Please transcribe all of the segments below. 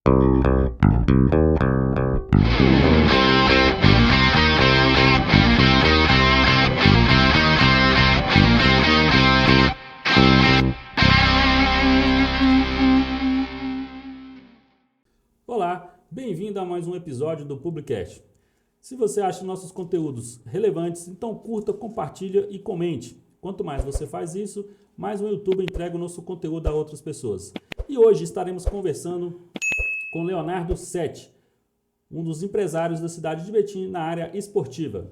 Olá, bem-vindo a mais um episódio do Publicast. Se você acha nossos conteúdos relevantes, então curta, compartilha e comente. Quanto mais você faz isso, mais o YouTube entrega o nosso conteúdo a outras pessoas. E hoje estaremos conversando com Leonardo Sete, um dos empresários da cidade de Betim na área esportiva.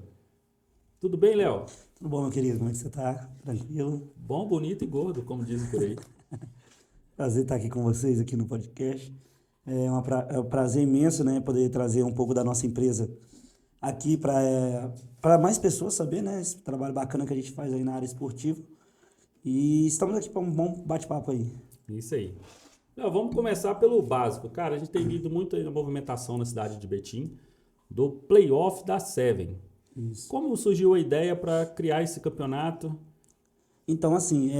Tudo bem, Léo? Tudo bom, meu querido? Como é que você tá? Tranquilo? Bom, bonito e gordo, como dizem por aí. Prazer estar aqui com vocês aqui no podcast. É um prazer imenso, né, poder trazer um pouco da nossa empresa aqui para mais pessoas saber, né, esse trabalho bacana que a gente faz aí na área esportiva. E estamos aqui para um bom bate-papo aí. Isso aí. Léo, vamos começar pelo básico. Cara, a gente tem visto muito aí na movimentação na cidade de Betim do playoff da Seven. Isso. Como surgiu a ideia para criar esse campeonato? Então, assim,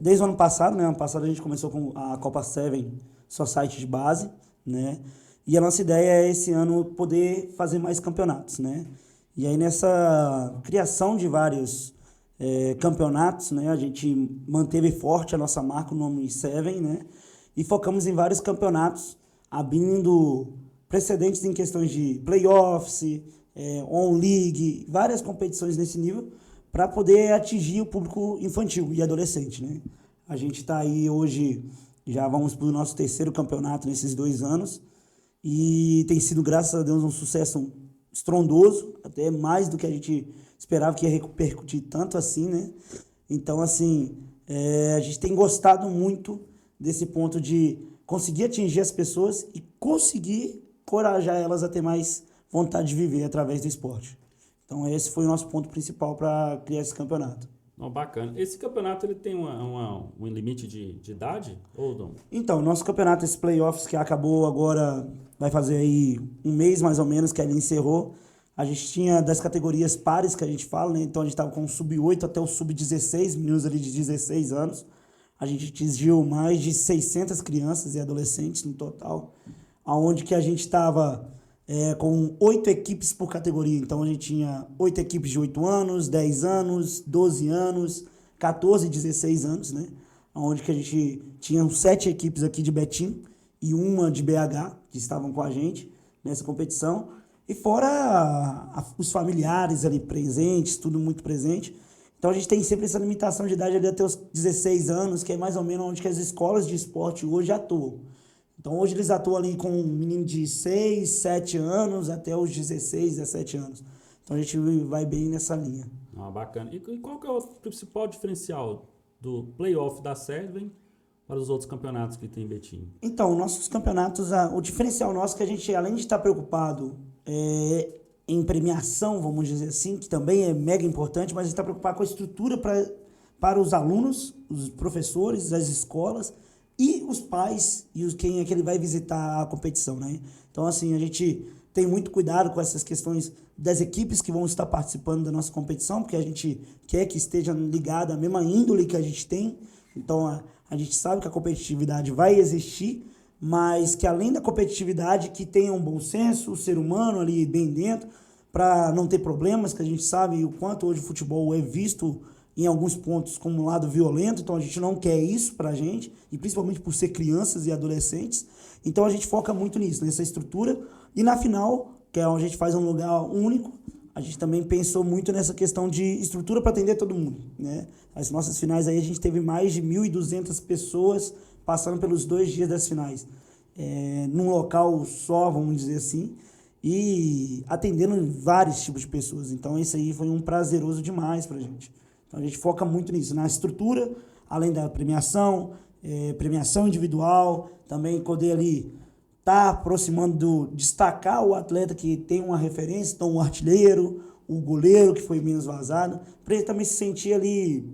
desde o ano passado, né, ano passado a gente começou com a Copa Seven Society de base, né, e a nossa ideia é esse ano poder fazer mais campeonatos, né, e aí nessa criação de vários campeonatos, né, a gente manteve forte a nossa marca, o nome Seven, né, e focamos em vários campeonatos, abrindo precedentes em questões de playoffs, on-league, várias competições nesse nível, para poder atingir o público infantil e adolescente, né? A gente está aí hoje, já vamos para o nosso terceiro campeonato nesses 2 anos, e tem sido, graças a Deus, um sucesso estrondoso, até mais do que a gente esperava que ia repercutir tanto assim, né? Então, assim, a gente tem gostado muito desse ponto de conseguir atingir as pessoas e conseguir encorajar elas a ter mais vontade de viver através do esporte. Então esse foi o nosso ponto principal para criar esse campeonato. Oh, bacana. Esse campeonato ele tem um limite de idade ou não? Então, nosso campeonato, esse playoffs que acabou agora, vai fazer aí um mês mais ou menos que ele encerrou. A gente tinha das categorias pares que a gente fala, né? Então a gente estava com o sub-8 até o sub-16, meninos ali de 16 anos. A gente atingiu mais de 600 crianças e adolescentes no total, aonde que a gente estava com 8 equipes por categoria. Então a gente tinha 8 equipes de 8 anos, 10 anos, 12 anos, 14 e 16 anos, né? Onde que a gente tinha 7 equipes aqui de Betim e uma de BH que estavam com a gente nessa competição. E fora os familiares ali presentes, tudo muito presente. Então a gente tem sempre essa limitação de idade ali até os 16 anos, que é mais ou menos onde que as escolas de esporte hoje atuam. Então hoje eles atuam ali com um menino de 6, 7 anos até os 16, 17 anos. Então a gente vai bem nessa linha. Ah, bacana. E qual que é o principal diferencial do playoff da Seven para os outros campeonatos que tem em Betim? Então, nossos campeonatos, o diferencial nosso é que a gente, além de estar preocupado em premiação, vamos dizer assim, que também é mega importante, mas a gente está preocupado com a estrutura para os alunos, os professores, as escolas, e os pais e quem é que ele vai visitar a competição, né? Então, assim, a gente tem muito cuidado com essas questões das equipes que vão estar participando da nossa competição, porque a gente quer que esteja ligada à mesma índole que a gente tem. Então, a gente sabe que a competitividade vai existir, mas que além da competitividade, que tenha um bom senso, o ser humano ali bem dentro, para não ter problemas, que a gente sabe o quanto hoje o futebol é visto em alguns pontos como um lado violento, então a gente não quer isso pra gente, e principalmente por ser crianças e adolescentes, então a gente foca muito nisso, nessa estrutura, e na final, que é onde a gente faz um lugar único, a gente também pensou muito nessa questão de estrutura para atender todo mundo, né? As nossas finais aí a gente teve mais de 1.200 pessoas passando pelos 2 dias das finais, num local só, vamos dizer assim, e atendendo vários tipos de pessoas, então isso aí foi um prazeroso demais pra gente. Então a gente foca muito nisso, na estrutura, além da premiação, premiação individual, também poder ali estar aproximando, destacar o atleta que tem uma referência, então o artilheiro, o goleiro que foi menos vazado, para ele também se sentir ali,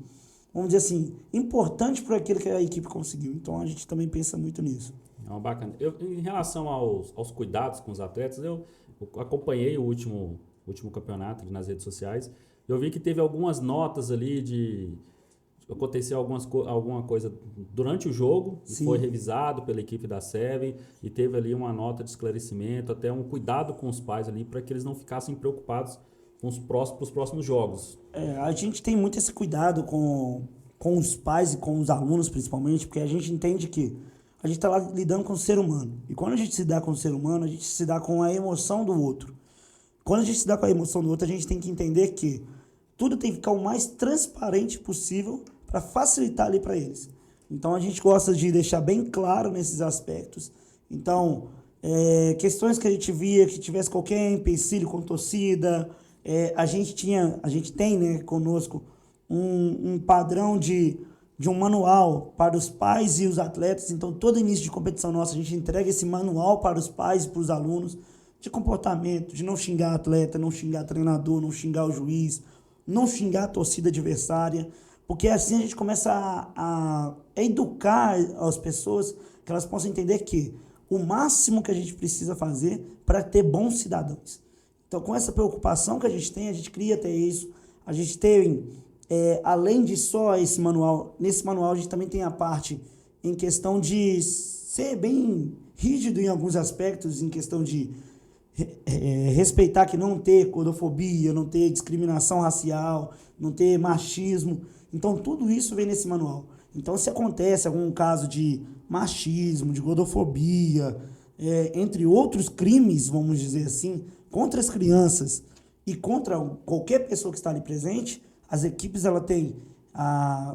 vamos dizer assim, importante por aquilo que a equipe conseguiu. Então a gente também pensa muito nisso. Bacana. Em relação aos cuidados com os atletas, eu acompanhei o último campeonato nas redes sociais. Eu vi que teve algumas notas ali aconteceu alguma coisa durante o jogo, e Sim. foi revisado pela equipe da SEV e teve ali uma nota de esclarecimento, até um cuidado com os pais ali, para que eles não ficassem preocupados com os próximos jogos. A gente tem muito esse cuidado com os pais e com os alunos, principalmente, porque a gente entende que a gente está lá lidando com o ser humano. E quando a gente se dá com o ser humano, a gente se dá com a emoção do outro. Quando a gente se dá com a emoção do outro, a gente tem que entender que tudo tem que ficar o mais transparente possível para facilitar ali para eles. Então, a gente gosta de deixar bem claro nesses aspectos. Então, questões que a gente via que tivesse qualquer empecilho com torcida, a gente tem, né, conosco um padrão de um manual para os pais e os atletas. Então, todo início de competição nossa, a gente entrega esse manual para os pais e para os alunos de comportamento, de não xingar atleta, não xingar treinador, não xingar o juiz, não xingar a torcida adversária, porque assim a gente começa a educar as pessoas, que elas possam entender que o máximo que a gente precisa fazer para ter bons cidadãos. Então, com essa preocupação que a gente tem, a gente cria até isso. A gente tem, além de só esse manual, nesse manual a gente também tem a parte em questão de ser bem rígido em alguns aspectos, em questão de respeitar que não ter gordofobia, não ter discriminação racial, não ter machismo. Então, tudo isso vem nesse manual. Então, se acontece algum caso de machismo, de gordofobia, entre outros crimes, vamos dizer assim, contra as crianças e contra qualquer pessoa que está ali presente, as equipes ela têm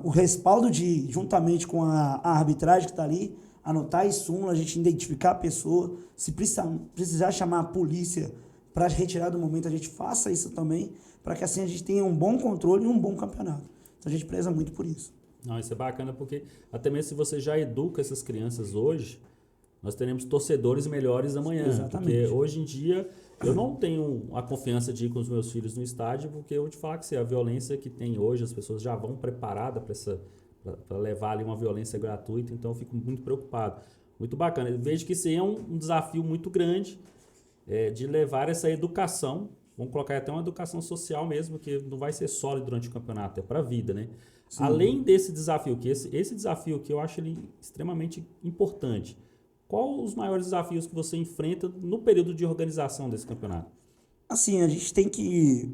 o respaldo de, juntamente com a arbitragem que está ali, anotar em súmula, a gente identificar a pessoa, se precisar chamar a polícia para retirar do momento, a gente faça isso também, para que assim a gente tenha um bom controle e um bom campeonato. Então a gente preza muito por isso. Não, isso é bacana porque até mesmo se você já educa essas crianças hoje, nós teremos torcedores melhores amanhã. Exatamente. Porque hoje em dia eu não tenho a confiança de ir com os meus filhos no estádio, porque eu vou te falar que a violência que tem hoje, as pessoas já vão preparadas para levar ali uma violência gratuita, então eu fico muito preocupado. Muito bacana. Eu vejo que isso aí é um desafio muito grande de levar essa educação, vamos colocar até uma educação social mesmo, que não vai ser só durante o campeonato, é para a vida, né? Sim. Além desse desafio, que esse desafio que eu acho ele extremamente importante, qual os maiores desafios que você enfrenta no período de organização desse campeonato? Assim, a gente tem que,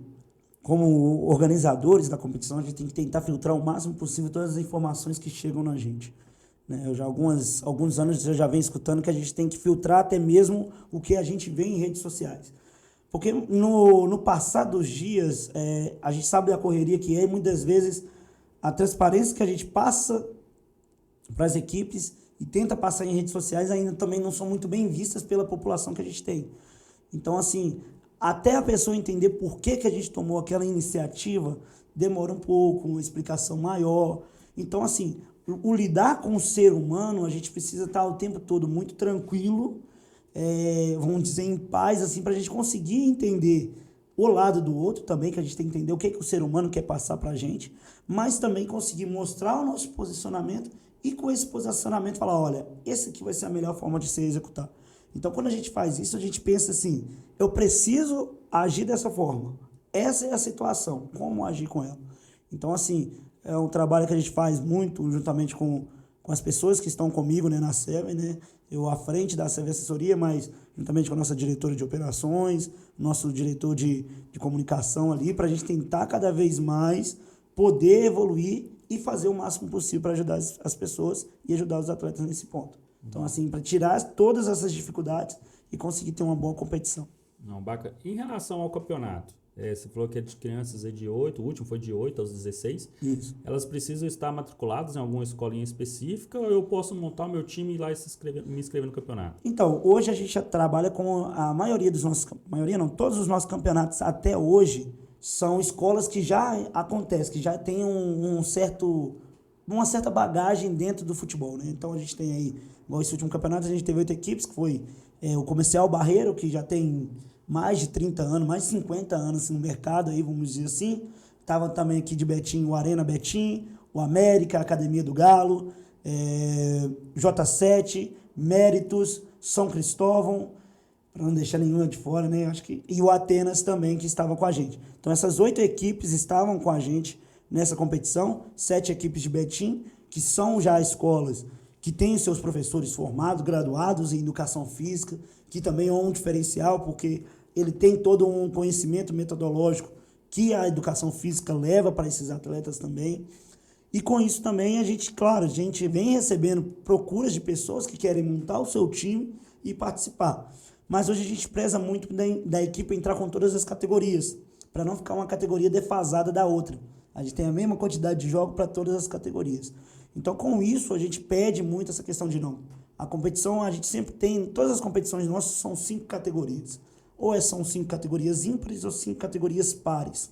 como organizadores da competição, a gente tem que tentar filtrar o máximo possível todas as informações que chegam na gente. Eu já alguns anos eu já venho escutando que a gente tem que filtrar até mesmo o que a gente vê em redes sociais. Porque no passar dos dias, a gente sabe da correria que é, e muitas vezes a transparência que a gente passa para as equipes e tenta passar em redes sociais ainda também não são muito bem vistas pela população que a gente tem. Então, assim, até a pessoa entender por que a gente tomou aquela iniciativa, demora um pouco, uma explicação maior. Então, assim, o lidar com o ser humano, a gente precisa estar o tempo todo muito tranquilo, vamos dizer, em paz, assim, para a gente conseguir entender o lado do outro também, que a gente tem que entender o que o ser humano quer passar para a gente, mas também conseguir mostrar o nosso posicionamento e com esse posicionamento falar, olha, esse aqui vai ser a melhor forma de se executar. Então, quando a gente faz isso, a gente pensa assim, eu preciso agir dessa forma. Essa é a situação, como agir com ela. Então, assim, é um trabalho que a gente faz muito juntamente com as pessoas que estão comigo, né, na SEV, né? Eu à frente da SEV Assessoria, mas juntamente com a nossa diretora de operações, nosso diretor de comunicação ali, para a gente tentar cada vez mais poder evoluir e fazer o máximo possível para ajudar as pessoas e ajudar os atletas nesse ponto. Então, assim, para tirar todas essas dificuldades e conseguir ter uma boa competição. Não, bacana. Em relação ao campeonato, você falou que é de crianças de 8, o último foi de 8 aos 16. Isso. Elas precisam estar matriculadas em alguma escolinha específica ou eu posso montar o meu time e ir lá e me inscrever no campeonato? Então, hoje a gente já trabalha com a maioria dos nossos... Maioria não, todos os nossos campeonatos até hoje são escolas que já acontecem, que já tem uma certa bagagem dentro do futebol, né? Então a gente tem aí, igual esse último campeonato, a gente teve 8 equipes, que foi o Comercial Barreiro, que já tem mais de 30 anos, mais de 50 anos no mercado, aí, vamos dizer assim. Tava também aqui de Betim, o Arena Betim, o América, a Academia do Galo, J7, Méritos, São Cristóvão, para não deixar nenhuma de fora, né? Acho que, e o Atenas também, que estava com a gente. Então, essas 8 equipes estavam com a gente nessa competição, 7 equipes de Betim, que são já escolas que têm seus professores formados, graduados em educação física, que também é um diferencial, porque ele tem todo um conhecimento metodológico que a educação física leva para esses atletas também. E com isso também a gente vem recebendo procuras de pessoas que querem montar o seu time e participar. Mas hoje a gente preza muito da equipe entrar com todas as categorias, para não ficar uma categoria defasada da outra. A gente tem a mesma quantidade de jogos para todas as categorias. Então, com isso, a gente pede muito essa questão de não. A competição, a gente sempre tem, todas as competições nossas são 5 categorias. Ou são 5 categorias ímpares ou 5 categorias pares.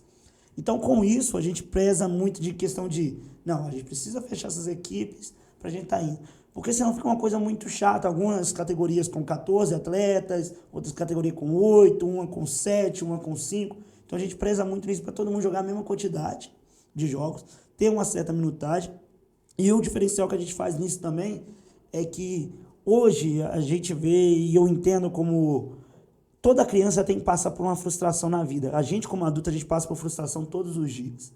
Então, com isso, a gente preza muito de questão de, não, a gente precisa fechar essas equipes para a gente estar indo. Porque senão fica uma coisa muito chata, algumas categorias com 14 atletas, outras categorias com 8, uma com 7, uma com 5. Então, a gente preza muito nisso para todo mundo jogar a mesma quantidade de jogos, ter uma certa minutagem. E o diferencial que a gente faz nisso também é que hoje a gente vê, e eu entendo como toda criança tem que passar por uma frustração na vida. A gente, como adulto, a gente passa por frustração todos os dias.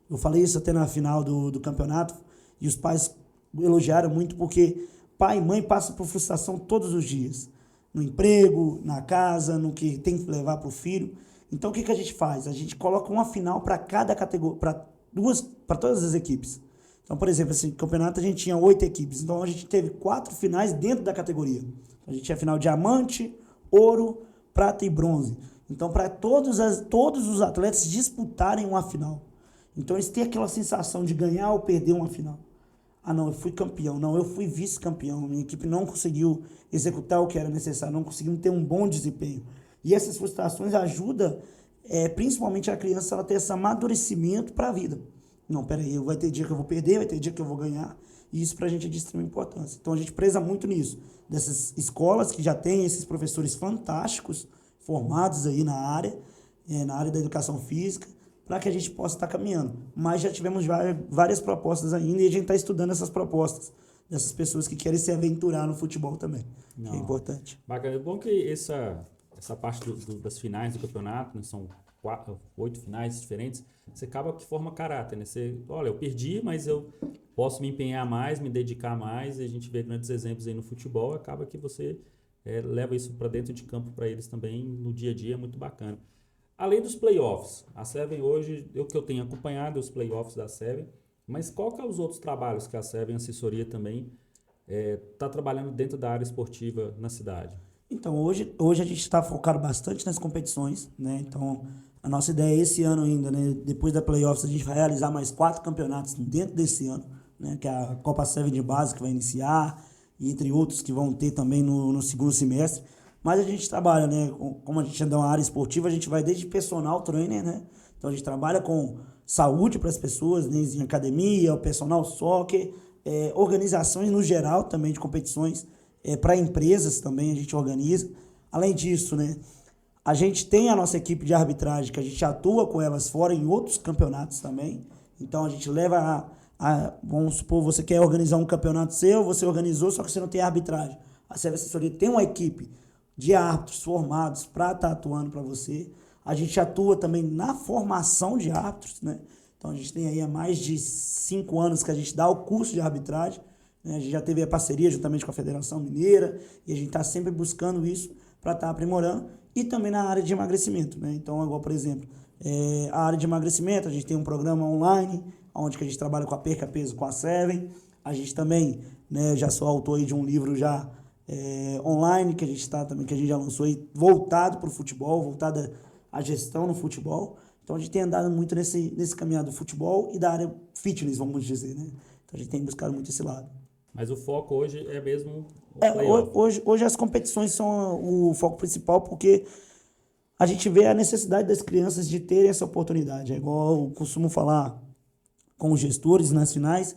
Eu falei isso até na final do campeonato, e os pais elogiaram muito, porque pai e mãe passam por frustração todos os dias. No emprego, na casa, no que tem que levar para o filho. Então, o que a gente faz? A gente coloca uma final para cada categoria, para todas as equipes. Então, por exemplo, esse campeonato a gente tinha 8 equipes. Então, a gente teve 4 finais dentro da categoria. A gente tinha final diamante, ouro, prata e bronze. Então, para todos os atletas disputarem uma final. Então, eles têm aquela sensação de ganhar ou perder uma final. Ah, não, eu fui campeão. Não, eu fui vice-campeão. Minha equipe não conseguiu executar o que era necessário, não conseguiu ter um bom desempenho. E essas frustrações ajudam, principalmente a criança, ela ter esse amadurecimento para a vida. Não, peraí, vai ter dia que eu vou perder, vai ter dia que eu vou ganhar. E isso para a gente é de extrema importância. Então, a gente preza muito nisso. Dessas escolas que já têm esses professores fantásticos, formados aí na área da educação física, para que a gente possa estar caminhando. Mas já tivemos várias propostas ainda, e a gente está estudando essas propostas dessas pessoas que querem se aventurar no futebol também, que é importante. Bacana. É bom que essa parte das finais do campeonato, né, são 8 finais diferentes, você acaba que forma caráter, né? Olha, eu perdi, mas eu posso me empenhar mais, me dedicar mais, e a gente vê grandes exemplos aí no futebol, acaba que você leva isso para dentro de campo para eles também no dia a dia, é muito bacana. Além dos playoffs, a Seven hoje, que eu tenho acompanhado os playoffs da Seven, mas qual que é os outros trabalhos que a Seven Assessoria também está trabalhando dentro da área esportiva na cidade? Então, hoje a gente está focado bastante nas competições, né? Então, a nossa ideia é esse ano ainda, né? Depois da playoffs, a gente vai realizar mais 4 campeonatos dentro desse ano, né? Que é a Copa Seven de base que vai iniciar, e entre outros que vão ter também no segundo semestre. Mas a gente trabalha, né? Como a gente é de uma área esportiva, a gente vai desde personal trainer, né? Então, a gente trabalha com saúde para as pessoas, né? Em academia, o personal soccer, organizações no geral também de competições, para empresas também a gente organiza. Além disso, né, a gente tem a nossa equipe de arbitragem, que a gente atua com elas fora em outros campeonatos também. Então a gente leva vamos supor, você quer organizar um campeonato seu, você organizou, só que você não tem arbitragem. A Seven Assessoria tem uma equipe de árbitros formados para estar atuando para você. A gente atua também na formação de árbitros, né? Então a gente tem aí há mais de 5 anos que a gente dá o curso de arbitragem. A gente já teve a parceria juntamente com a Federação Mineira, e a gente está sempre buscando isso para estar aprimorando, e também na área de emagrecimento, né? Então, igual, por exemplo, a área de emagrecimento, a gente tem um programa online, onde que a gente trabalha com a Perca Peso com a Seven. A gente também, né, já sou autor aí de um livro já online, que a gente já lançou aí, voltado para o futebol, voltado à gestão no futebol. Então, a gente tem andado muito nesse caminhado do futebol e da área fitness, vamos dizer, né? Então, a gente tem buscado muito esse lado. Mas o foco hoje é mesmo o playoff. Hoje as competições são o foco principal, porque a gente vê a necessidade das crianças de terem essa oportunidade. É igual eu costumo falar com os gestores nas finais,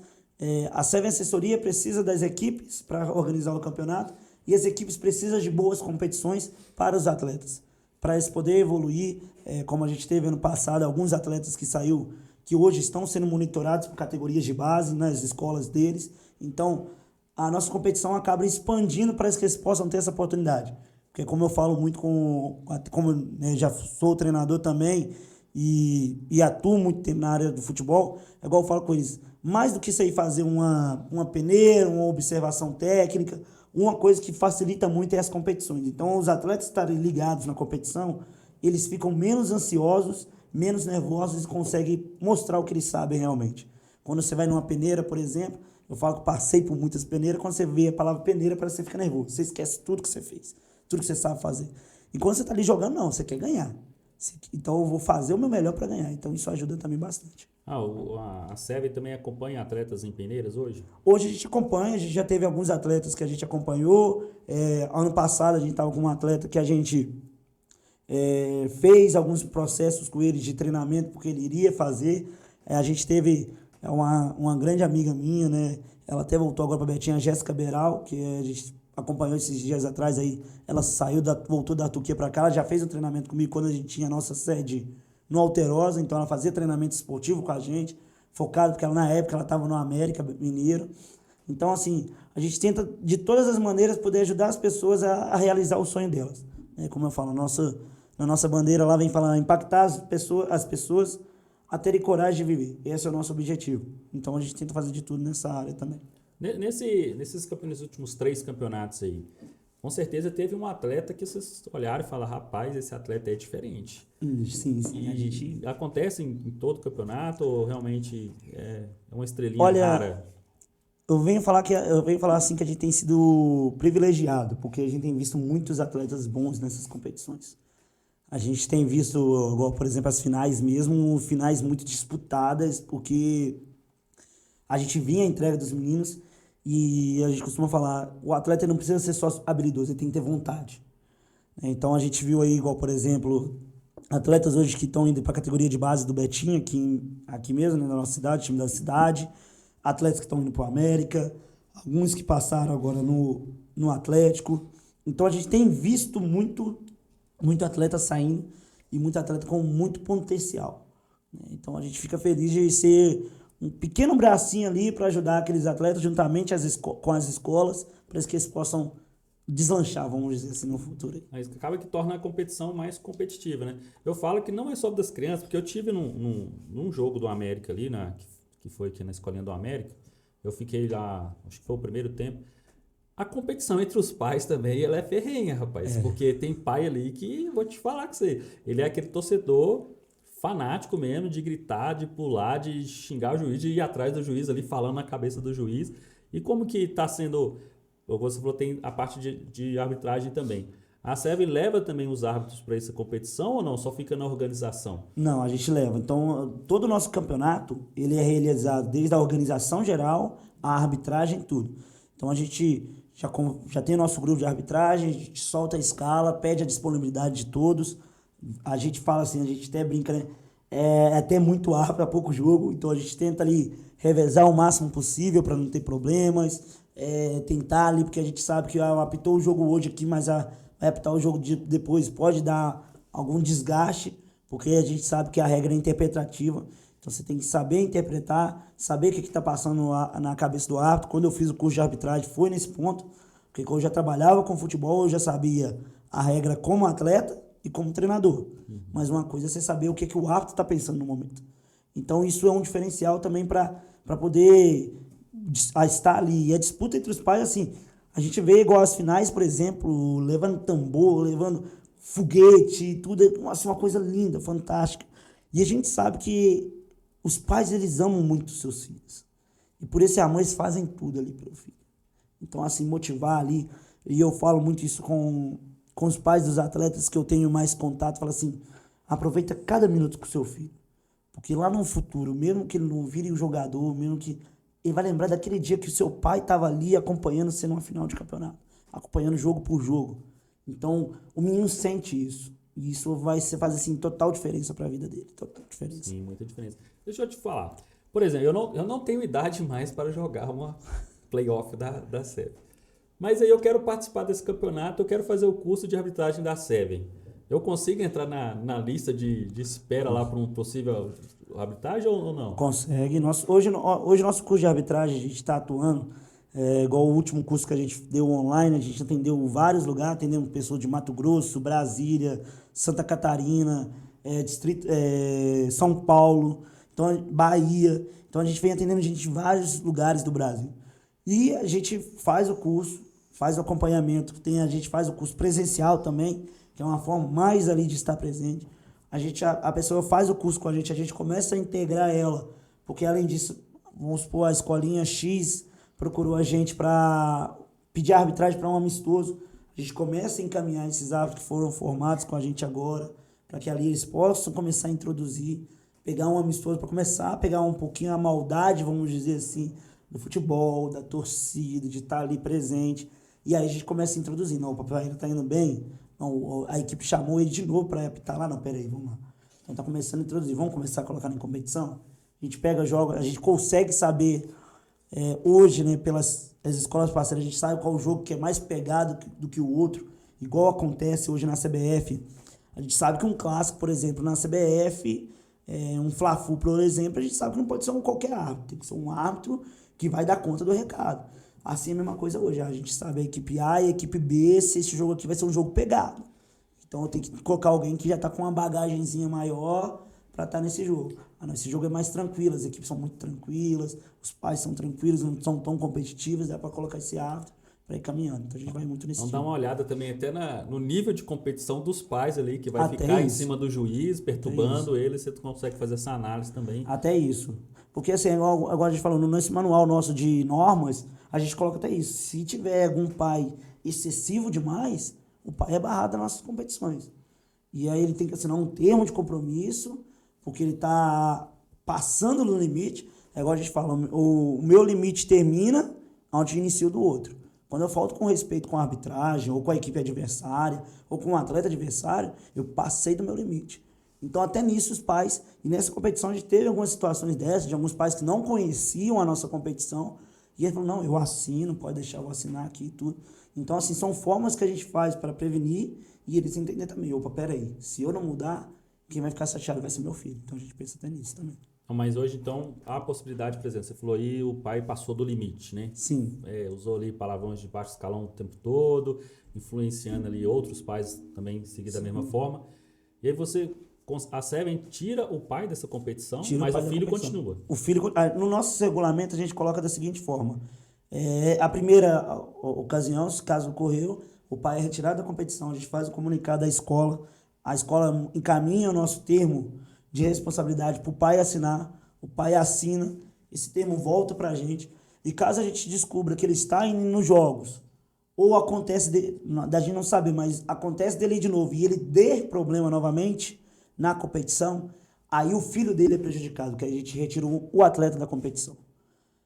a Seven Assessoria precisa das equipes para organizar o campeonato, e as equipes precisam de boas competições para os atletas, para eles poderem evoluir, como a gente teve ano passado, alguns atletas que hoje estão sendo monitorados por categorias de base nas escolas deles. Então, a nossa competição acaba expandindo para que eles possam ter essa oportunidade. Porque, como eu falo muito como né, já sou treinador também, e atuo muito tempo na área do futebol, é igual eu falo com eles, mais do que isso aí fazer uma peneira, uma observação técnica, uma coisa que facilita muito é as competições. Então, os atletas estarem ligados na competição, eles ficam menos ansiosos, menos nervosos e conseguem mostrar o que eles sabem realmente. Quando você vai numa peneira, por exemplo, eu falo que passei por muitas peneiras, quando você vê a palavra peneira, parece que você fica nervoso. Você esquece tudo que você fez, tudo que você sabe fazer. E quando você está ali jogando, não, você quer ganhar. Então eu vou fazer o meu melhor para ganhar. Então isso ajuda também bastante. A SEV também acompanha atletas em peneiras hoje? Hoje a gente acompanha, a gente já teve alguns atletas que a gente acompanhou. Ano passado a gente estava com um atleta que a gente fez alguns processos com ele de treinamento, porque ele iria fazer. A gente teve uma grande amiga minha, né? Ela até voltou agora para Betinha, a Jéssica Beral, que a gente acompanhou esses dias atrás aí. Ela voltou da Turquia para cá, ela já fez um treinamento comigo quando a gente tinha a nossa sede no Alterosa, então ela fazia treinamento esportivo com a gente, focado, porque na época ela estava no América Mineiro. Então, assim, a gente tenta de todas as maneiras poder ajudar as pessoas a realizar o sonho delas. Como eu falo, na nossa bandeira lá vem falar impactar as pessoas a terem coragem de viver. Esse é o nosso objetivo. Então a gente tenta fazer de tudo nessa área também. Nesses últimos 3 campeonatos aí, com certeza teve um atleta que vocês olharam e falaram, rapaz, esse atleta é diferente. Sim. E acontece em todo campeonato ou realmente é uma estrelinha rara? Eu venho falar assim que a gente tem sido privilegiado, porque a gente tem visto muitos atletas bons nessas competições. A gente tem visto, igual, por exemplo, as finais mesmo, finais muito disputadas, porque a gente vinha a entrega dos meninos e a gente costuma falar, o atleta não precisa ser só habilidoso, ele tem que ter vontade. Então a gente viu aí, igual, por exemplo, atletas hoje que estão indo para a categoria de base do Betinho, aqui mesmo, né, na nossa cidade, time da cidade, atletas que estão indo para o América, alguns que passaram agora no Atlético. Então a gente tem visto muito atleta saindo e muito atleta com muito potencial. Então a gente fica feliz de ser um pequeno bracinho ali para ajudar aqueles atletas juntamente com as escolas, para que eles possam deslanchar, vamos dizer assim, no futuro. Mas acaba que torna a competição mais competitiva, né? Eu falo que não é só das crianças, porque eu tive num jogo do América ali, que foi aqui na escolinha do América, eu fiquei lá, acho que foi o primeiro tempo. A competição entre os pais também, ela é ferrenha, rapaz. Porque tem pai ali que, vou te falar com você, ele é aquele torcedor fanático mesmo, de gritar, de pular, de xingar o juiz, de ir atrás do juiz ali, falando na cabeça do juiz. E como que está sendo, você falou, tem a parte de arbitragem também. A SEV leva também os árbitros para essa competição ou não? Só fica na organização? Não, a gente leva. Então, todo o nosso campeonato, ele é realizado desde a organização geral, a arbitragem, tudo. Então, a gente já tem o nosso grupo de arbitragem, a gente solta a escala, pede a disponibilidade de todos. A gente fala assim, a gente até brinca, né? É até muito árbitro, é pouco jogo, então a gente tenta ali revezar o máximo possível para não ter problemas, tentar ali, porque a gente sabe que apitou o jogo hoje aqui, mas vai apitar o jogo depois, pode dar algum desgaste, porque a gente sabe que a regra é interpretativa. Então você tem que saber interpretar, saber o que está passando na cabeça do árbitro. Quando eu fiz o curso de arbitragem foi nesse ponto, porque quando eu já trabalhava com futebol, eu já sabia a regra como atleta e como treinador. Mas uma coisa é você saber o que o árbitro está pensando no momento. Então isso é um diferencial também para poder estar ali. E a disputa entre os pais, assim, a gente vê igual as finais, por exemplo, levando tambor, levando foguete, tudo, assim, uma coisa linda, fantástica. E a gente sabe que os pais, eles amam muito os seus filhos. E por esse amor, eles fazem tudo ali pelo filho. Então, assim, motivar ali. E eu falo muito isso com os pais dos atletas que eu tenho mais contato. Falo assim, aproveita cada minuto com o seu filho. Porque lá no futuro, mesmo que ele não vire um jogador, mesmo que... ele vai lembrar daquele dia que o seu pai estava ali acompanhando você numa final de campeonato. Acompanhando jogo por jogo. Então, o menino sente isso. E isso faz assim, total diferença para a vida dele. Total diferença. Sim, muita diferença. Deixa eu te falar. Por exemplo, eu não tenho idade mais para jogar uma playoff da SEV. Mas aí eu quero participar desse campeonato, eu quero fazer o curso de arbitragem da SEV. Eu consigo entrar na lista de espera lá para um possível arbitragem ou não? Consegue. Hoje nosso curso de arbitragem, a gente está atuando, igual o último curso que a gente deu online, a gente atendeu vários lugares, atendemos pessoas de Mato Grosso, Brasília, Santa Catarina, São Paulo, então, Bahia. Então a gente vem atendendo gente de vários lugares do Brasil. E a gente faz o curso, faz o acompanhamento, a gente faz o curso presencial também, que é uma forma mais ali de estar presente. A pessoa faz o curso com a gente começa a integrar ela, porque além disso, vamos supor, a escolinha X procurou a gente para pedir arbitragem para um amistoso. A gente começa a encaminhar esses árbitros que foram formados com a gente agora, para que ali eles possam começar a introduzir, pegar um amistoso para começar a pegar um pouquinho a maldade, vamos dizer assim, do futebol, da torcida, de estar ali presente. E aí a gente começa a introduzir. Não, o Papai tá indo bem. Não, a equipe chamou ele de novo para apitar lá. Não, peraí, vamos lá. Então tá começando a introduzir. Vamos começar a colocar em competição? A gente pega, joga, a gente consegue saber hoje, né, pelas as escolas parceiras, a gente sabe qual o jogo que é mais pegado do que o outro, igual acontece hoje na CBF. A gente sabe que um clássico, por exemplo, na CBF, um Fla-Flu, por exemplo, a gente sabe que não pode ser qualquer árbitro, tem que ser um árbitro que vai dar conta do recado. Assim é a mesma coisa hoje, a gente sabe a equipe A e a equipe B, se esse jogo aqui vai ser um jogo pegado. Então eu tenho que colocar alguém que já está com uma bagagenzinha maior para estar nesse jogo. Esse jogo é mais tranquilo, as equipes são muito tranquilas, os pais são tranquilos, não são tão competitivos, dá para colocar esse árbitro para ir caminhando. Então a gente vai muito nesse Então jogo. dá uma olhada também até no nível de competição dos pais ali, que vai Até ficar em isso. cima do juiz, perturbando ele, você consegue fazer essa análise também. Até isso. Porque assim, agora a gente falou, nesse manual nosso de normas, a gente coloca até isso. Se tiver algum pai excessivo demais, o pai é barrado nas nossas competições. E aí ele tem que assinar um termo de compromisso, porque ele está passando no limite. É igual a gente fala, o meu limite termina onde inicia o do outro. Quando eu falto com respeito com a arbitragem, ou com a equipe adversária, ou com o atleta adversário, eu passei do meu limite. Então, até nisso, os pais, e nessa competição a gente teve algumas situações dessas, de alguns pais que não conheciam a nossa competição, e eles falaram, não, eu assino, pode deixar eu assinar aqui e tudo. Então, assim, são formas que a gente faz para prevenir, e eles entendem também, opa, peraí, se eu não mudar, quem vai ficar chateado vai ser meu filho. Então, a gente pensa até nisso também. Mas hoje, então, há a possibilidade, por exemplo, você falou aí, o pai passou do limite, né? Sim. Usou ali palavrões de baixo escalão o tempo todo, influenciando ali outros pais também seguir da mesma forma. E aí a Seven tira o pai dessa competição, mas o filho continua. O filho, no nosso regulamento, a gente coloca da seguinte forma. A primeira ocasião, se caso ocorreu, o pai é retirado da competição, a gente faz o comunicado à escola, a escola encaminha o nosso termo de responsabilidade para o pai assinar, o pai assina, esse termo volta para a gente, e caso a gente descubra que ele está indo nos jogos, ou acontece, da gente não saber, mas acontece dele ir de novo, e ele der problema novamente na competição, aí o filho dele é prejudicado, que a gente retira o atleta da competição.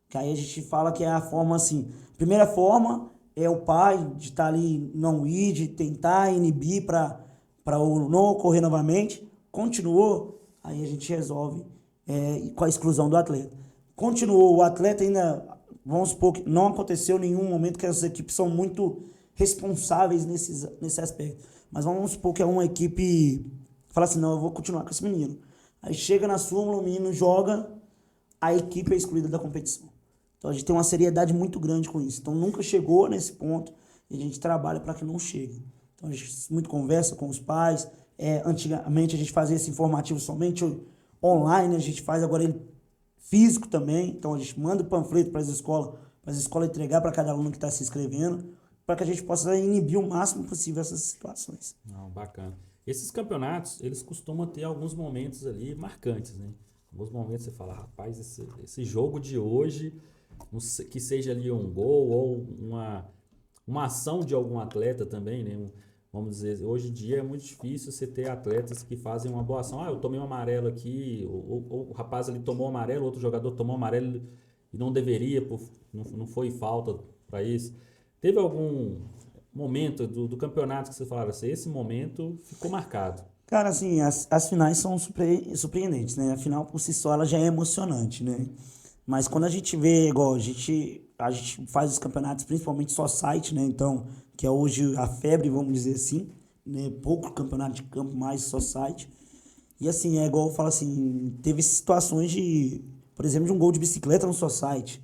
Que aí a gente fala que é a forma assim, primeira forma é o pai de estar ali, não ir, de tentar inibir para não ocorrer novamente, continuou, aí a gente resolve com a exclusão do atleta. Continuou, o atleta ainda, vamos supor que não aconteceu nenhum momento que as equipes são muito responsáveis nesse aspecto. Mas vamos supor que é uma equipe, fala assim, não, eu vou continuar com esse menino. Aí chega na súmula, o menino joga, a equipe é excluída da competição. Então a gente tem uma seriedade muito grande com isso. Então nunca chegou nesse ponto e a gente trabalha para que não chegue. Então a gente muito conversa com os pais. Antigamente a gente fazia esse informativo somente online, a gente faz agora ele físico também. Então a gente manda o panfleto para as escolas entregar para cada aluno que está se inscrevendo, para que a gente possa inibir o máximo possível essas situações. Não, bacana. Esses campeonatos, eles costumam ter alguns momentos ali marcantes, né? Alguns momentos você fala, rapaz, esse jogo de hoje, que seja ali um gol ou uma ação de algum atleta também, né? Vamos dizer, hoje em dia é muito difícil você ter atletas que fazem uma boa ação. Eu tomei um amarelo aqui, o rapaz ali tomou um amarelo, outro jogador tomou um amarelo e não deveria, não foi falta para isso. Teve algum momento do campeonato que você falava assim, esse momento ficou marcado? Cara, assim, as finais são surpreendentes, né? A final por si só ela já é emocionante, né? Mas quando a gente vê, igual a gente faz os campeonatos, principalmente só site, né? Então, que é hoje a febre, vamos dizer assim, né? Pouco campeonato de campo, mais só site. E assim, é igual eu falo assim, teve situações por exemplo, de um gol de bicicleta no só site.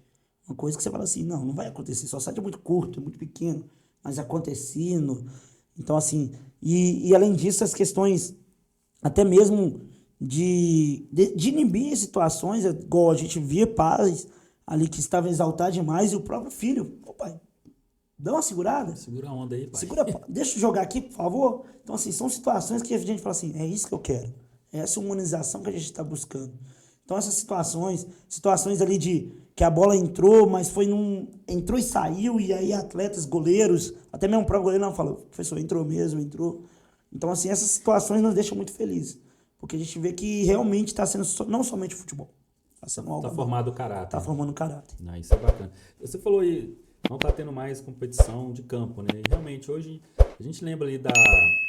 Uma coisa que você fala assim, não vai acontecer. Só site é muito curto, é muito pequeno, mas acontecendo. Então, assim, e além disso, as questões até mesmo de inibir situações, igual a gente via pais ali que estavam exaltados demais e o próprio filho, ô pai, dá uma segurada. Segura a onda aí, pai. Segura, deixa eu jogar aqui, por favor. Então, assim, são situações que a gente fala assim, é isso que eu quero. É essa humanização que a gente está buscando. Então, essas situações ali de que a bola entrou, mas entrou e saiu, e aí atletas, goleiros, até mesmo o próprio goleiro não falou, professor, entrou mesmo, entrou. Então, assim, essas situações nos deixam muito felizes. Porque a gente vê que realmente está sendo não somente futebol. Está sendo algo. Tá formado o caráter. Está formando caráter. Ah, isso é bacana. Você falou aí, não tá tendo mais competição de campo, né? E realmente, hoje, a gente lembra ali da...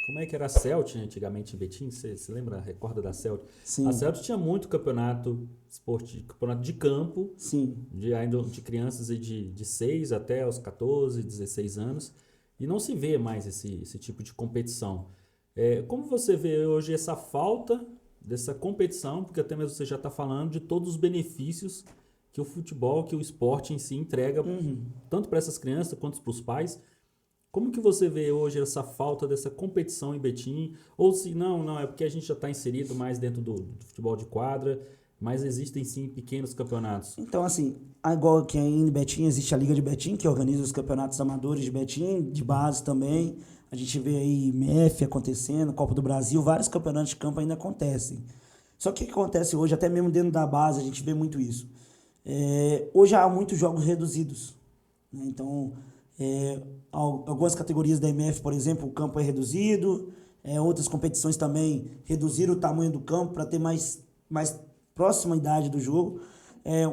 Como é que era a Celt antigamente em Betim? Você lembra? Recorda da Celt? Sim. A Celt tinha muito campeonato campeonato de campo, Sim. ainda de crianças de 6 até os 14, 16 anos. E não se vê mais esse tipo de competição. Como você vê hoje essa falta dessa competição, porque até mesmo você já está falando de todos os benefícios que o futebol, que o esporte em si entrega, tanto para essas crianças quanto para os pais. Como que você vê hoje essa falta dessa competição em Betim? Ou se não, é porque a gente já está inserido mais dentro do futebol de quadra, mas existem sim pequenos campeonatos. Então, assim, igual que em Betim existe a Liga de Betim, que organiza os campeonatos amadores de Betim, de base também. A gente vê aí MEF acontecendo, Copa do Brasil, vários campeonatos de campo ainda acontecem. Só que o que acontece hoje, até mesmo dentro da base, a gente vê muito isso. Hoje há muitos jogos reduzidos, né? Então, algumas categorias da MF, por exemplo, o campo é reduzido, outras competições também reduziram o tamanho do campo para ter mais próxima idade do jogo.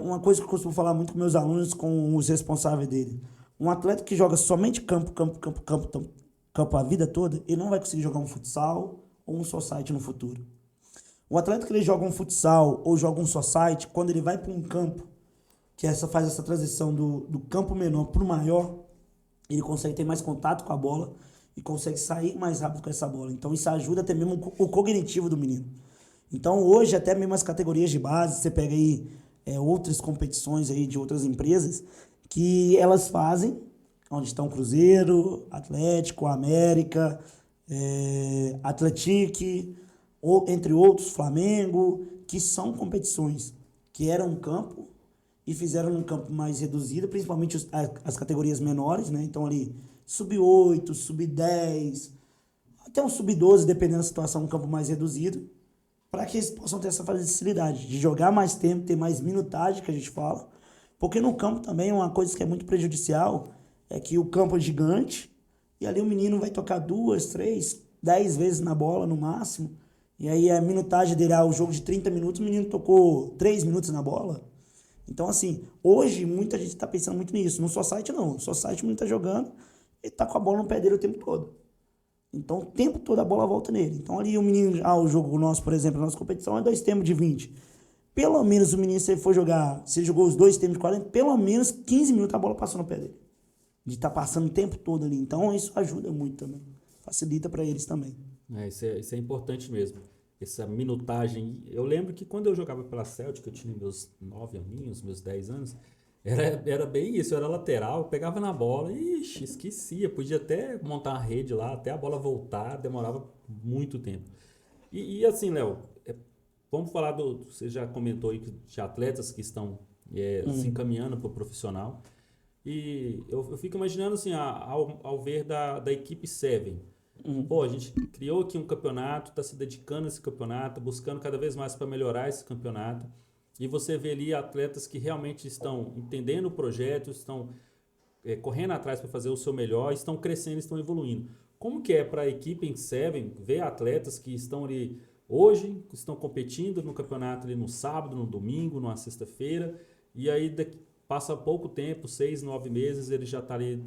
Uma coisa que eu costumo falar muito com meus alunos, com os responsáveis dele. Um atleta que joga somente campo a vida toda, ele não vai conseguir jogar um futsal ou um society no futuro. O atleta que ele joga um futsal ou joga um society, quando ele vai para um campo, que faz essa transição do campo menor para o maior, ele consegue ter mais contato com a bola e consegue sair mais rápido com essa bola. Então isso ajuda até mesmo o cognitivo do menino. Então hoje até mesmo as categorias de base, você pega aí outras competições aí de outras empresas que elas fazem, onde estão Cruzeiro, Atlético, América, Atletique, entre outros, Flamengo, que são competições que eram um campo e fizeram num campo mais reduzido, principalmente as categorias menores, né? Então ali sub-8, sub-10, até um sub-12, dependendo da situação, um campo mais reduzido, para que eles possam ter essa facilidade de jogar mais tempo, ter mais minutagem, que a gente fala, porque no campo também uma coisa que é muito prejudicial é que o campo é gigante e ali o menino vai tocar 2, 3, 10 vezes na bola no máximo, e aí a minutagem dele, o jogo de 30 minutos, o menino tocou 3 minutos na bola. Então, assim, hoje muita gente está pensando muito nisso. No society, não. No society, o menino está jogando e está com a bola no pé dele o tempo todo. Então, o tempo todo a bola volta nele. Então, ali o menino, o jogo nosso, por exemplo, a nossa competição é 2 tempos de 20. Pelo menos o menino, se ele for jogar, se ele jogou os 2 tempos de 40, pelo menos 15 minutos a bola passou no pé dele. De estar passando o tempo todo ali. Então, isso ajuda muito também. Facilita para eles também. Isso é importante mesmo. Essa minutagem. Eu lembro que quando eu jogava pela Celtic, eu tinha meus 9 aninhos, meus 10 anos, era bem isso, eu era lateral, eu pegava na bola, esquecia, podia até montar uma rede lá, até a bola voltar, demorava muito tempo. E assim, Léo, vamos falar você já comentou aí de atletas que estão se encaminhando para o profissional, e eu fico imaginando assim, ao ver da equipe Seven. Pô, a gente criou aqui um campeonato, está se dedicando a esse campeonato, buscando cada vez mais para melhorar esse campeonato. E você vê ali atletas que realmente estão entendendo o projeto, estão correndo atrás para fazer o seu melhor, estão crescendo, estão evoluindo. Como que é para a equipe em Seven ver atletas que estão ali hoje, que estão competindo no campeonato ali no sábado, no domingo, numa sexta-feira, e aí passa pouco tempo, 6, 9 meses, ele já está ali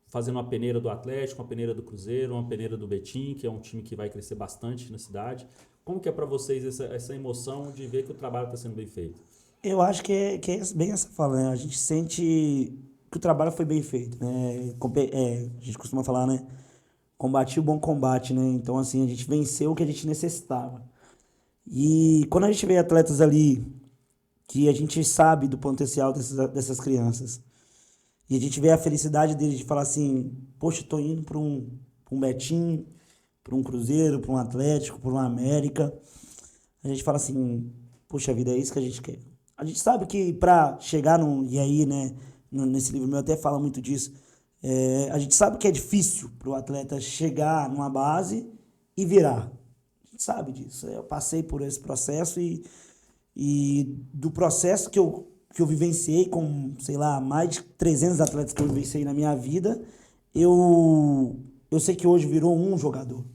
fazendo uma peneira do Atlético, uma peneira do Cruzeiro, uma peneira do Betim, que é um time que vai crescer bastante na cidade. Como que é para vocês essa emoção de ver que o trabalho está sendo bem feito? Eu acho que é bem essa fala, né? A gente sente que o trabalho foi bem feito, né? A gente costuma falar, né? Combati o bom combate, né? Então, assim, a gente venceu o que a gente necessitava. E quando a gente vê atletas ali que a gente sabe do potencial dessas crianças, e a gente vê a felicidade deles de falar assim, poxa, tô indo para um Betim, por um Cruzeiro, por um Atlético, por um América, a gente fala assim, poxa vida, é isso que a gente quer. A gente sabe que para chegar e aí, né, nesse livro meu até fala muito disso, a gente sabe que é difícil para o atleta chegar numa base e virar. A gente sabe disso. Eu passei por esse processo e do processo que eu vivenciei com, sei lá, mais de 300 atletas que eu vivenciei na minha vida, eu sei que hoje virou um jogador.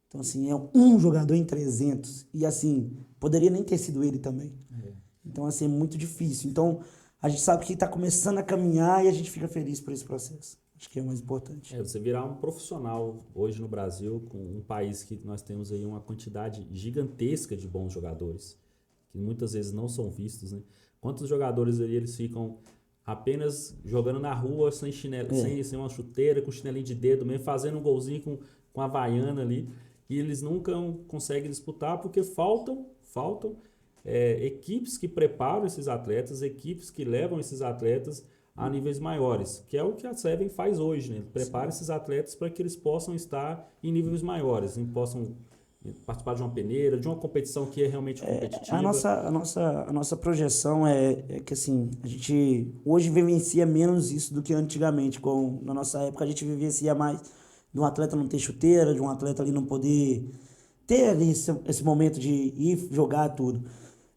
Então, assim, é um jogador em 300. E, assim, poderia nem ter sido ele também. Então, assim, é muito difícil. Então, a gente sabe que está começando a caminhar e a gente fica feliz por esse processo. Acho que é o mais importante. Você virar um profissional hoje no Brasil, com um país que nós temos aí uma quantidade gigantesca de bons jogadores, que muitas vezes não são vistos, né? Quantos jogadores ali eles ficam apenas jogando na rua sem chinelo, sem uma chuteira, com chinelinho de dedo mesmo, fazendo um golzinho com a havaiana ali, e eles nunca conseguem disputar porque faltam equipes que preparam esses atletas, equipes que levam esses atletas a níveis maiores, que é o que a Seven faz hoje, né? Prepara esses atletas para que eles possam estar em níveis maiores, possam participar de uma peneira, de uma competição que é realmente competitiva. A nossa projeção é que, assim, a gente hoje vivencia menos isso do que antigamente. Na nossa época, a gente vivencia mais de um atleta não ter chuteira, de um atleta ali não poder ter ali esse momento de ir jogar tudo.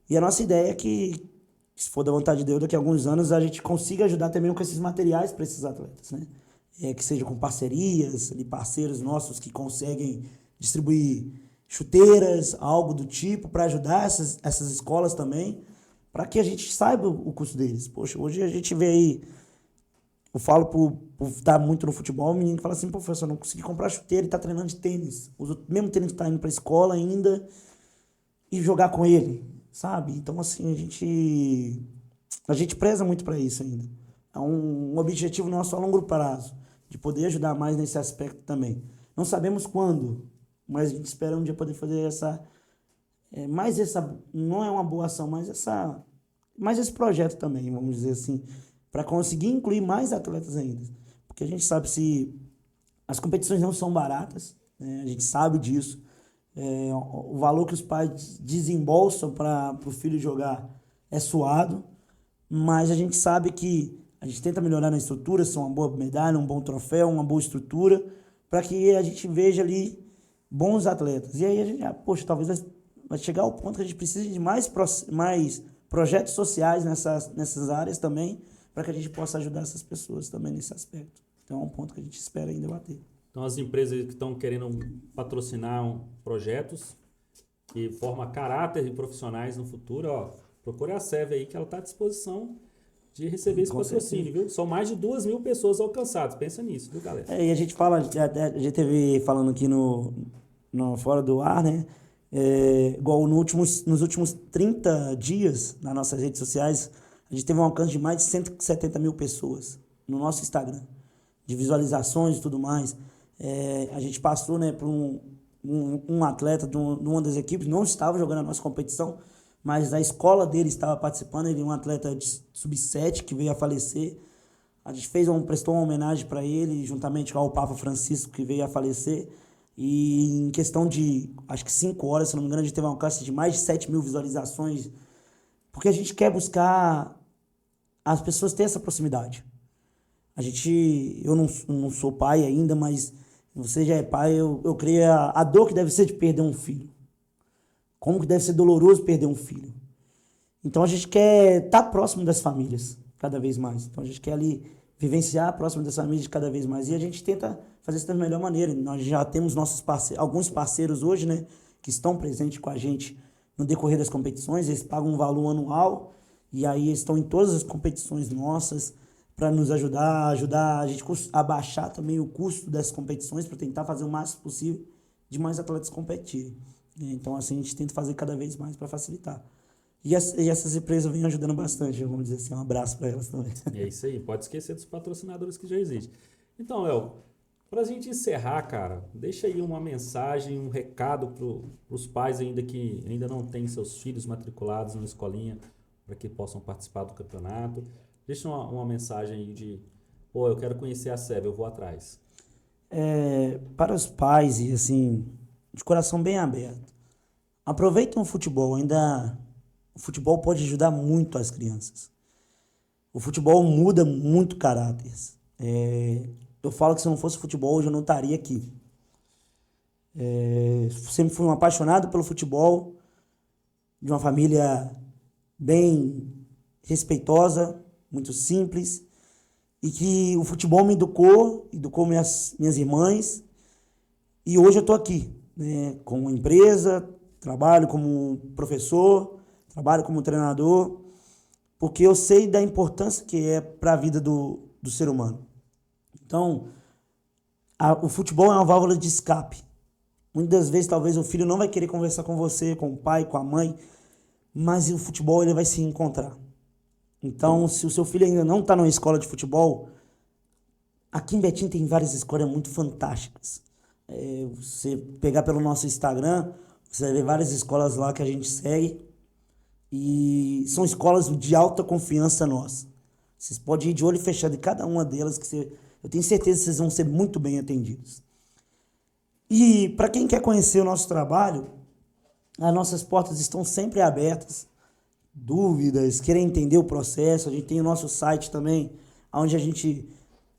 E a nossa ideia é que, se for da vontade de Deus, daqui a alguns anos a gente consiga ajudar também com esses materiais para esses atletas, né? Que seja com parcerias, ali, parceiros nossos que conseguem distribuir chuteiras, algo do tipo, para ajudar essas escolas também, para que a gente saiba o custo deles. Poxa, hoje a gente vê aí, eu falo por estar muito no futebol, o menino fala assim, professor, não consegui comprar chuteira e tá treinando de tênis. Usa o mesmo tênis que tá indo para a escola ainda e jogar com ele, sabe? Então, assim, a gente preza muito para isso ainda. É um objetivo nosso a longo prazo, de poder ajudar mais nesse aspecto também. Não sabemos quando, mas a gente espera um dia poder fazer não é uma boa ação, mas esse projeto também, vamos dizer assim, para conseguir incluir mais atletas ainda. Porque a gente sabe se as competições não são baratas, né? A gente sabe disso. O valor que os pais desembolsam para o filho jogar é suado, mas a gente sabe que a gente tenta melhorar na estrutura, ser uma boa medalha, um bom troféu, uma boa estrutura, para que a gente veja ali bons atletas. E aí a gente, poxa, talvez vai chegar ao ponto que a gente precise de mais projetos sociais nessas áreas também, para que a gente possa ajudar essas pessoas também nesse aspecto. Então é um ponto que a gente espera ainda bater. Então as empresas que estão querendo patrocinar projetos que formam caráter de profissionais no futuro, procure a SEV aí que ela está à disposição de receber esse patrocínio, viu? São mais de 2.000 pessoas alcançadas, pensa nisso, viu, galera? E a gente fala, a gente teve falando aqui no Fora do Ar, né? Igual nos últimos 30 dias, nas nossas redes sociais, a gente teve um alcance de mais de 170 mil pessoas no nosso Instagram, de visualizações e tudo mais. A gente passou, né, por um atleta de uma das equipes, não estava jogando a nossa competição, mas a escola dele estava participando. Ele é um atleta de sub-7 que veio a falecer. A gente prestou uma homenagem para ele, juntamente com o Papa Francisco, que veio a falecer. E em questão de, acho que 5 horas, se não me engano, a gente teve um alcance de mais de 7 mil visualizações, porque a gente quer buscar as pessoas ter essa proximidade. Eu não sou pai ainda, mas você já é pai, eu creio a dor que deve ser de perder um filho. Como que deve ser doloroso perder um filho. Então a gente quer estar próximo das famílias cada vez mais. Então a gente quer ali vivenciar próximo das famílias cada vez mais. E a gente tenta fazer isso da melhor maneira. Nós já temos alguns parceiros hoje, né, que estão presentes com a gente no decorrer das competições. Eles pagam um valor anual e aí eles estão em todas as competições nossas para nos ajudar a gente a baixar também o custo dessas competições para tentar fazer o máximo possível de mais atletas competirem. Então, assim, a gente tenta fazer cada vez mais para facilitar. E essas empresas vêm ajudando bastante, vamos dizer assim, um abraço para elas também. É isso aí, pode esquecer dos patrocinadores que já existem. Então, Léo, para a gente encerrar, cara, deixa aí uma mensagem, um recado para os pais ainda que ainda não têm seus filhos matriculados na escolinha, para que possam participar do campeonato. Deixa uma mensagem aí de, eu quero conhecer a SEV, eu vou atrás. Para os pais e assim, de coração bem aberto, aproveitem o futebol, o futebol pode ajudar muito as crianças. O futebol muda muito caráteres. Eu falo que se não fosse futebol, hoje eu não estaria aqui. Sempre fui um apaixonado pelo futebol, de uma família bem respeitosa, muito simples, e que o futebol me educou minhas irmãs, e hoje eu estou aqui, né, com uma empresa, trabalho como professor, trabalho como treinador, porque eu sei da importância que é para a vida do ser humano. Então, o futebol é uma válvula de escape. Muitas vezes, talvez, o filho não vai querer conversar com você, com o pai, com a mãe, mas o futebol ele vai se encontrar. Então, se o seu filho ainda não está numa escola de futebol, aqui em Betim tem várias escolas muito fantásticas. Você pegar pelo nosso Instagram, você vai ver várias escolas lá que a gente segue, e são escolas de alta confiança nossa. Vocês podem ir de olho fechado em cada uma delas, eu tenho certeza que vocês vão ser muito bem atendidos. E para quem quer conhecer o nosso trabalho, as nossas portas estão sempre abertas. Dúvidas, querer entender o processo, a gente tem o nosso site também, onde a gente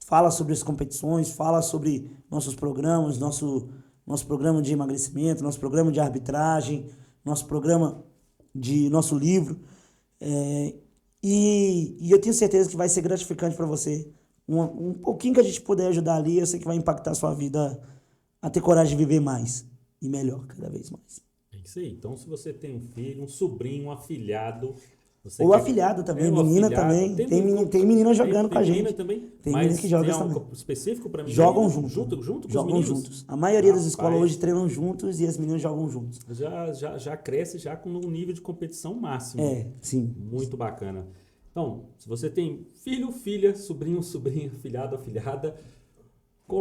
fala sobre as competições, fala sobre nossos programas, nosso programa de emagrecimento, nosso programa de arbitragem, nosso livro. E eu tenho certeza que vai ser gratificante para você. Um pouquinho que a gente puder ajudar ali, eu sei que vai impactar a sua vida a ter coragem de viver mais e melhor, cada vez mais. É isso aí. Então, se você tem um filho, um sobrinho, um afilhado... Ou afilhado também, menina também. Tem menina jogando com a gente. Também? Tem menina que joga também. Algo específico para menina? Jogam junto com jogam os meninos? Juntos. A maioria das escolas hoje treinam juntos e as meninas jogam juntos. Já cresce já com um nível de competição máximo. Sim. Muito bacana. Então, se você tem filho, filha, sobrinho, sobrinha, afilhado, afilhada,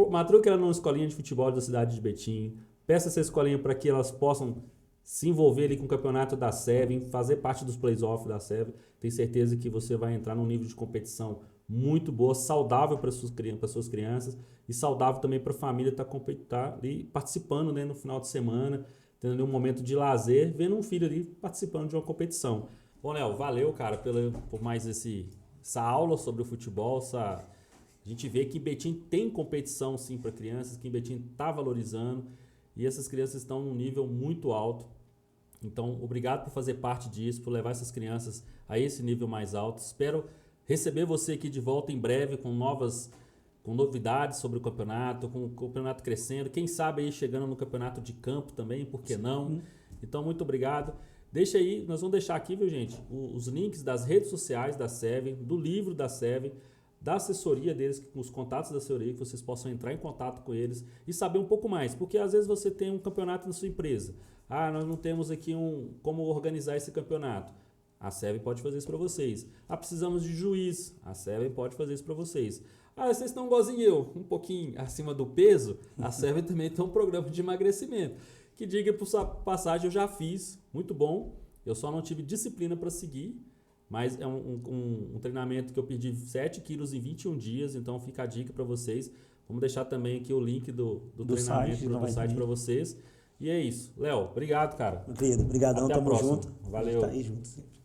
matricule ela numa escolinha de futebol da cidade de Betim. Peça essa escolinha para que elas possam se envolver ali com o campeonato da SEV, fazer parte dos playoffs da SEV. Tenho certeza que você vai entrar num nível de competição muito boa, saudável para suas crianças e saudável também para a família estar ali participando, né, no final de semana, tendo um momento de lazer, vendo um filho ali participando de uma competição. Bom, Léo, valeu, cara, por mais essa aula sobre o futebol. A gente vê que em Betim tem competição sim para crianças, que em Betim está valorizando e essas crianças estão num nível muito alto. Então, obrigado por fazer parte disso, por levar essas crianças a esse nível mais alto. Espero receber você aqui de volta em breve com novidades sobre o campeonato, com o campeonato crescendo. Quem sabe aí chegando no campeonato de campo também, por que não? Então, muito obrigado. Deixa aí, nós vamos deixar aqui, viu, gente, os links das redes sociais da SEV, do livro da SEV, da assessoria deles, com os contatos da assessoria, que vocês possam entrar em contato com eles e saber um pouco mais. Porque às vezes você tem um campeonato na sua empresa. Nós não temos aqui como organizar esse campeonato. A SEV pode fazer isso para vocês. Precisamos de juiz. A SEV pode fazer isso para vocês. Vocês estão igualzinho eu, um pouquinho acima do peso. A SEV também tem um programa de emagrecimento. Que diga por sua passagem, eu já fiz, muito bom. Eu só não tive disciplina para seguir. Mas é um treinamento que eu perdi 7 quilos em 21 dias. Então fica a dica para vocês. Vamos deixar também aqui o link do treinamento do site para vocês. E é isso. Léo, obrigado, cara. Obrigadão, Até a tamo próxima. junto. Valeu. A gente tá aí junto sempre.